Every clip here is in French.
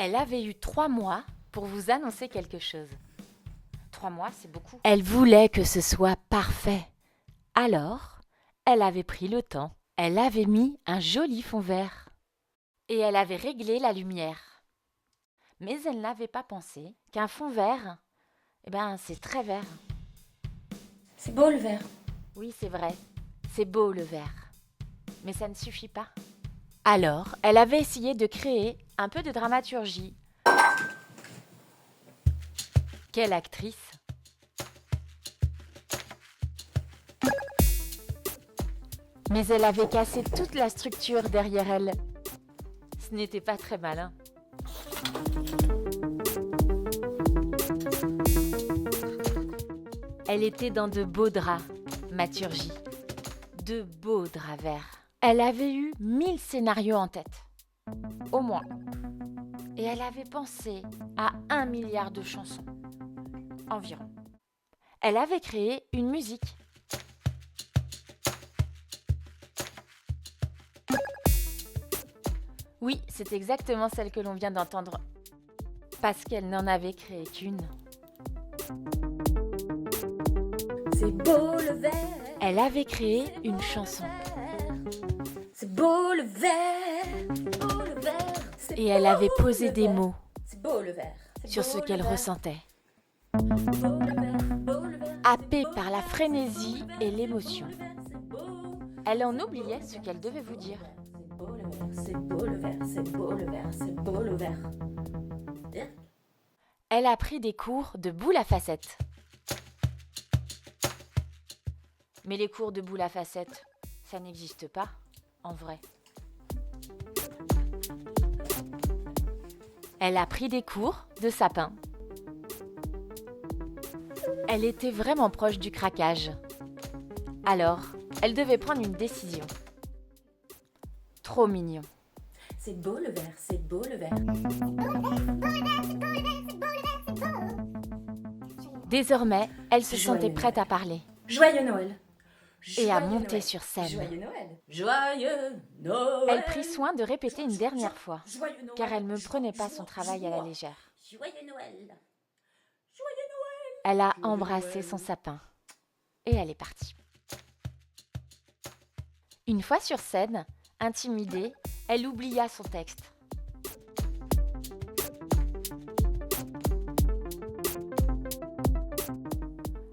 Elle avait eu 3 mois pour vous annoncer quelque chose. 3 mois, c'est beaucoup. Elle voulait que ce soit parfait. Alors, elle avait pris le temps. Elle avait mis un joli fond vert. Et elle avait réglé la lumière. Mais elle n'avait pas pensé qu'un fond vert, c'est très vert. C'est beau le vert. Oui, c'est vrai. C'est beau le vert. Mais ça ne suffit pas. Alors, elle avait essayé de créer un peu de dramaturgie. Quelle actrice! Mais elle avait cassé toute la structure derrière elle. Ce n'était pas très malin. Elle était dans de beaux draps, Maturgie. De beaux draps verts. Elle avait eu 1000 scénarios en tête. Au moins. Et elle avait pensé à 1 milliard de chansons. Environ. Elle avait créé une musique. Oui, c'est exactement celle que l'on vient d'entendre. Parce qu'elle n'en avait créé qu'une. C'est beau le vert. Elle avait créé une chanson. C'est beau le vert. Beau le vert. Et elle avait posé des mots C'est beau le vert. sur ce qu'elle ressentait. Beau le vert. Beau le vert. Happée par la frénésie et l'émotion. Elle en oubliait ce qu'elle devait vous dire. C'est beau le vert. C'est beau le vert. C'est beau le vert. Elle a pris des cours de boule à facettes. Mais les cours de boule à facettes, ça n'existe pas, en vrai. Elle a pris des cours de sapin. Elle était vraiment proche du craquage. Alors, elle devait prendre une décision. Trop mignon. C'est beau le vert. C'est beau le vert. Désormais, elle se sentait prête à parler Joyeux Noël. et à monter sur scène. Joyeux Noël. Joyeux Noël. Elle prit soin de répéter une dernière fois, Joyeux Noël. car elle ne prenait pas son travail à la légère. Joyeux Noël. Joyeux Noël. Elle a embrassé son sapin et elle est partie. Une fois sur scène, intimidée, elle oublia son texte.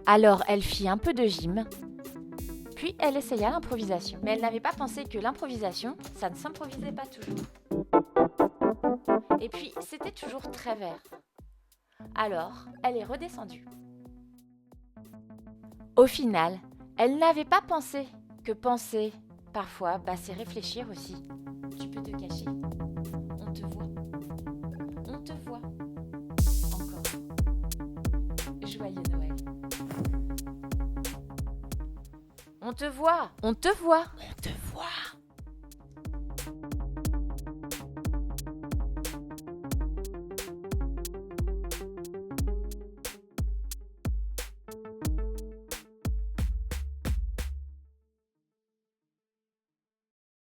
Alors elle fit un peu de gym, puis elle essaya l'improvisation. Mais elle n'avait pas pensé que l'improvisation, ça ne s'improvisait pas toujours. Et puis c'était toujours très vert. Alors elle est redescendue. Au final, elle n'avait pas pensé que penser, parfois, c'est réfléchir aussi. Tu peux te cacher. On te voit. On te voit. Encore. Joyeux Noël. On te voit. On te voit. On te voit.